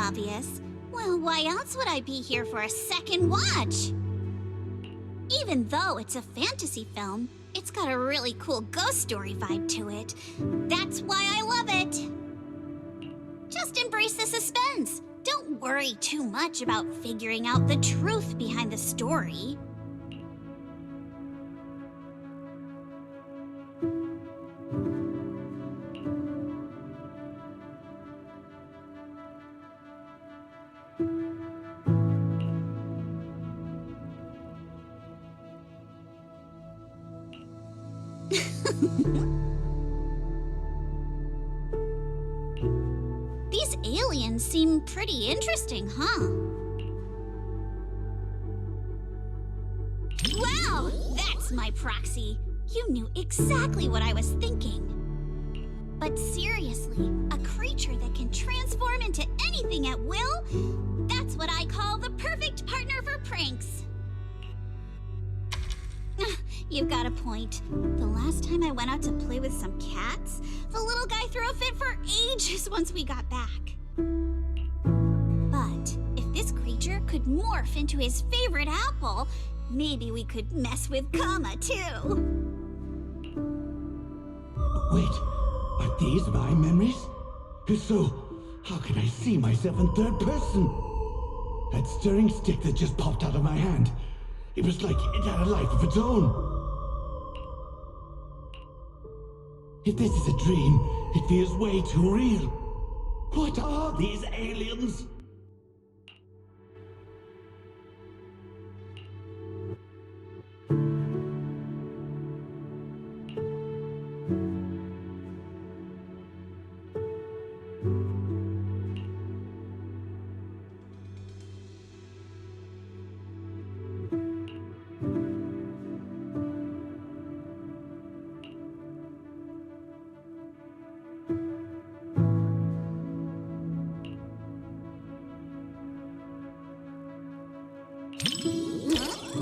obvious. Well, why else would I be here for a second watch? Even though it's a fantasy film, it's got a really cool ghost story vibe to it. That's why I love it. Just embrace the suspense. Don't worry too much about figuring out the truth behind the story. These aliens seem pretty interesting, huh? Wow, that's my proxy. You knew exactly what I was thinking. But seriously, a creature that can transform into anything at will? That's what I call the perfect partner for pranks. You've got a point. The last time I went out to play with some cats, the little guy threw a fit for ages once we got back. But if this creature could morph into his favorite apple, maybe we could mess with Kama too. Wait, are these my memories? If so, how can I see myself in third person? That stirring stick that just popped out of my hand, it was like it had a life of its own. If this is a dream, it feels way too real. What are these aliens?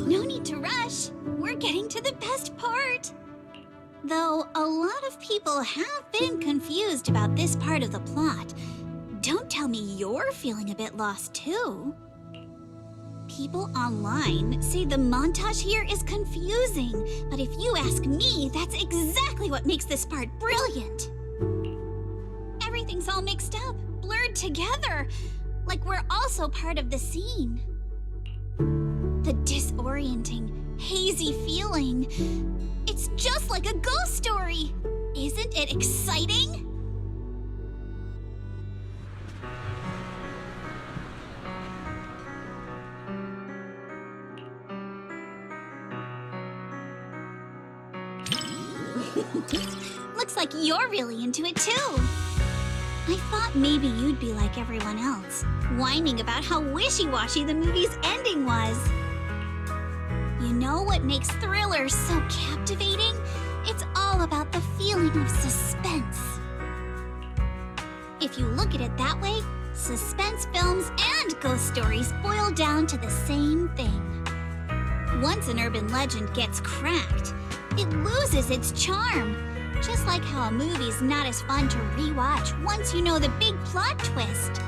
No need to rush. We're getting to the best part. Though a lot of people have been confused about this part of the plot. Don't tell me you're feeling a bit lost too. People online say the montage here is confusing, but if you ask me, that's exactly what makes this part brilliant. Everything's all mixed up, blurred together, like we're also part of the scene. The disorienting, hazy feeling. It's just like a ghost story. Isn't it exciting? Looks like you're really into it too. I thought maybe you'd be like everyone else, whining about how wishy-washy the movie's ending was. You know what makes thrillers so captivating? It's all about the feeling of suspense. If you look at it that way, suspense films and ghost stories boil down to the same thing. Once an urban legend gets cracked, it loses its charm. Just like how a movie's not as fun to rewatch once you know the big plot twist.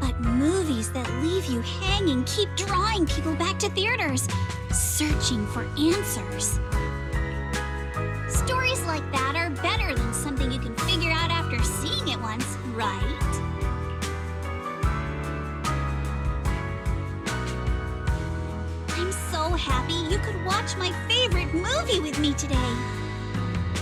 But movies that leave you hanging keep drawing people back to theaters, searching for answers. Stories like that are better than something you can figure out after seeing it once, right? I'm so happy you could watch my favorite movie with me today.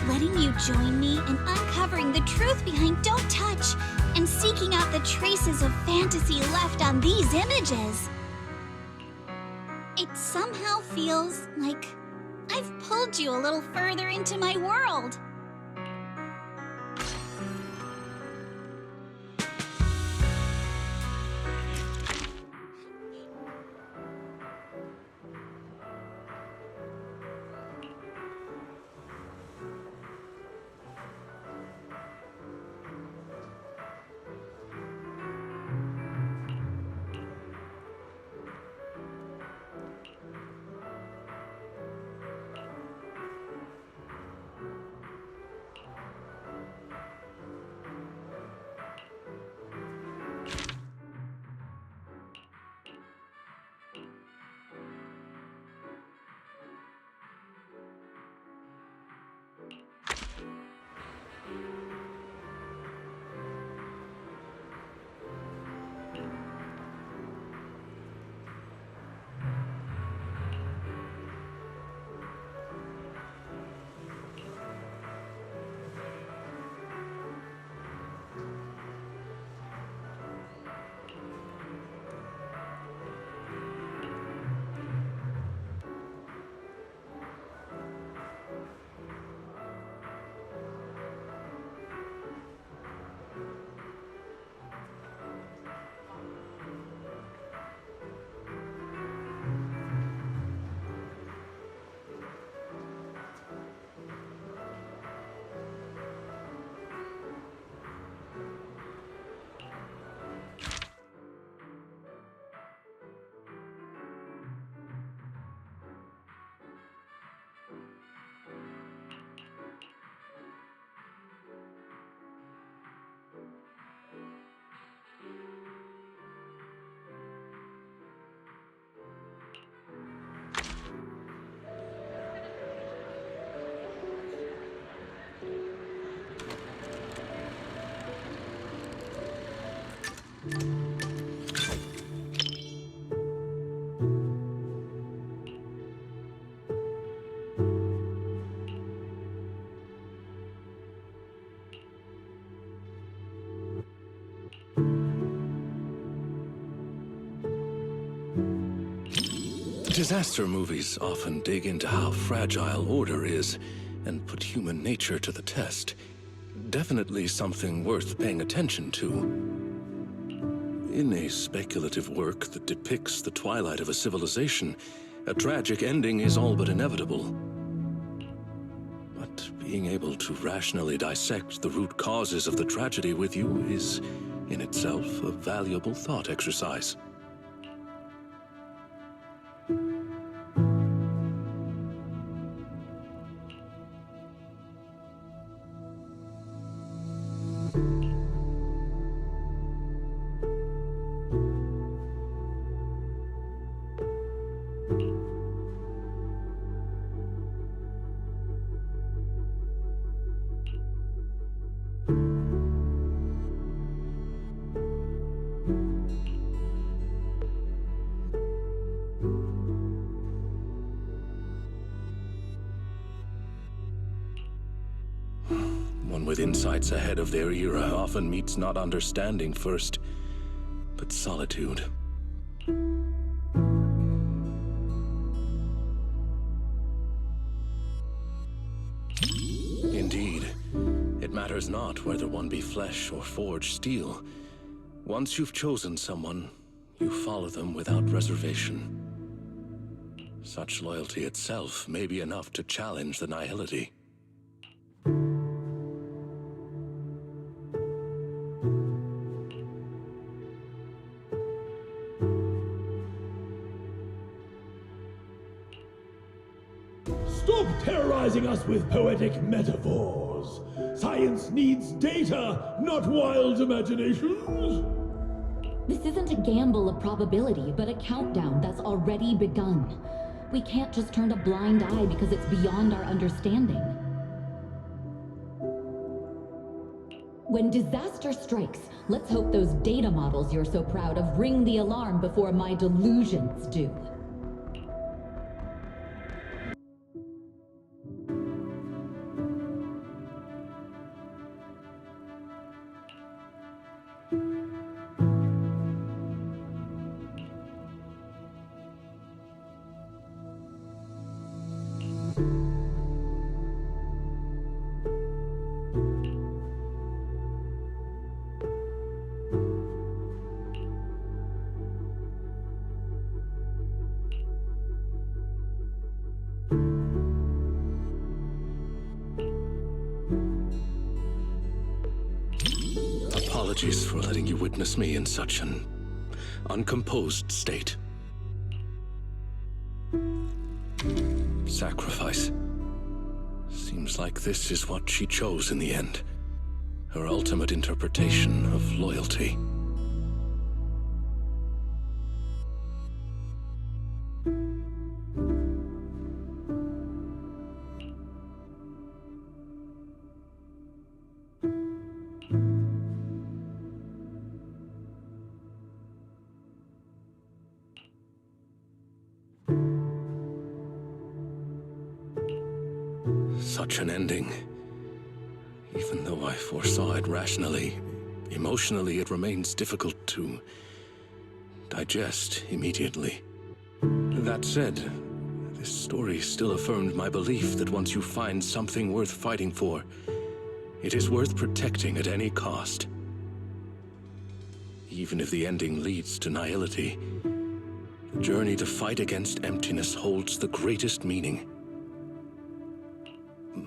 Letting you join me in uncovering the truth behind Don't Touch and seeking out the traces of fantasy left on these images. It somehow feels like I've pulled you a little further into my world. Disaster movies often dig into how fragile order is and put human nature to the test. Definitely something worth paying attention to. In a speculative work that depicts the twilight of a civilization, a tragic ending is all but inevitable. But being able to rationally dissect the root causes of the tragedy with you is, in itself, a valuable thought exercise. One with insights ahead of their era often meets not understanding first, but solitude. Indeed, it matters not whether one be flesh or forged steel. Once you've chosen someone, you follow them without reservation. Such loyalty itself may be enough to challenge the nihility. Stop terrorizing us with poetic metaphors. Science needs data, not wild imaginations. This isn't a gamble of probability, but a countdown that's already begun. We can't just turn a blind eye because it's beyond our understanding. When disaster strikes, let's hope those data models you're so proud of ring the alarm before my delusions do. Apologies for letting you witness me in such an uncomposed state. Sacrifice. Seems like this is what she chose in the end. Her ultimate interpretation of loyalty. Such an ending. Even though I foresaw it rationally, emotionally it remains difficult to digest immediately. That said, this story still affirmed my belief that once you find something worth fighting for, it is worth protecting at any cost. Even if the ending leads to nihility, the journey to fight against emptiness holds the greatest meaning.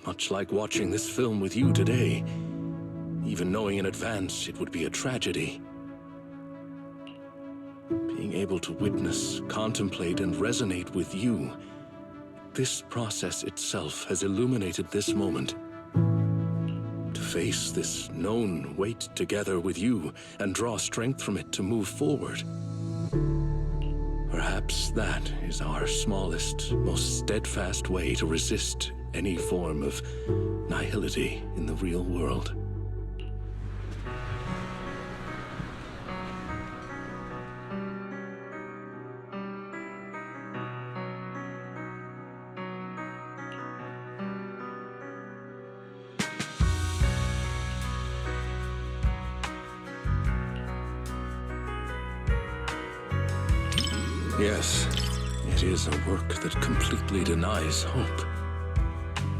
Much like watching this film with you today, even knowing in advance it would be a tragedy. Being able to witness, contemplate, and resonate with you, this process itself has illuminated this moment. To face this known weight together with you and draw strength from it to move forward. Perhaps that is our smallest, most steadfast way to resist any form of nihility in the real world. It is a work that completely denies hope.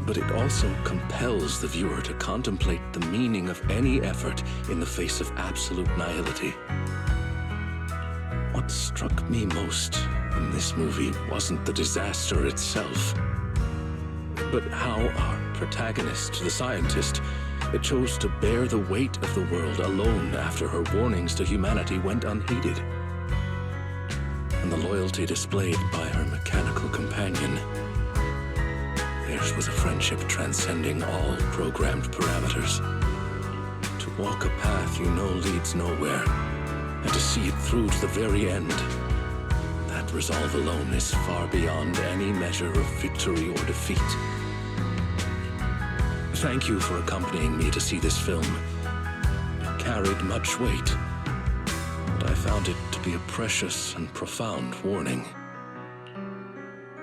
But it also compels the viewer to contemplate the meaning of any effort in the face of absolute nihility. What struck me most in this movie wasn't the disaster itself, but how our protagonist, the scientist, chose to bear the weight of the world alone after her warnings to humanity went unheeded. And the loyalty displayed by her mechanical companion. Theirs was a friendship transcending all programmed parameters. To walk a path you know leads nowhere, and to see it through to the very end. That resolve alone is far beyond any measure of victory or defeat. Thank you for accompanying me to see this film. It carried much weight, but I found it to be a precious and profound warning.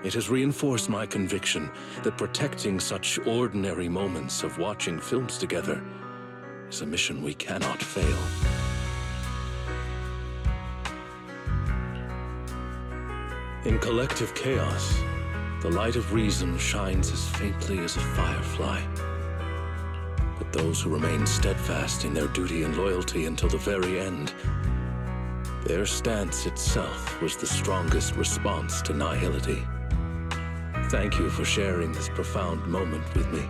It has reinforced my conviction that protecting such ordinary moments of watching films together is a mission we cannot fail. In collective chaos, the light of reason shines as faintly as a firefly. But those who remain steadfast in their duty and loyalty until the very end, their stance itself was the strongest response to nihility. Thank you for sharing this profound moment with me.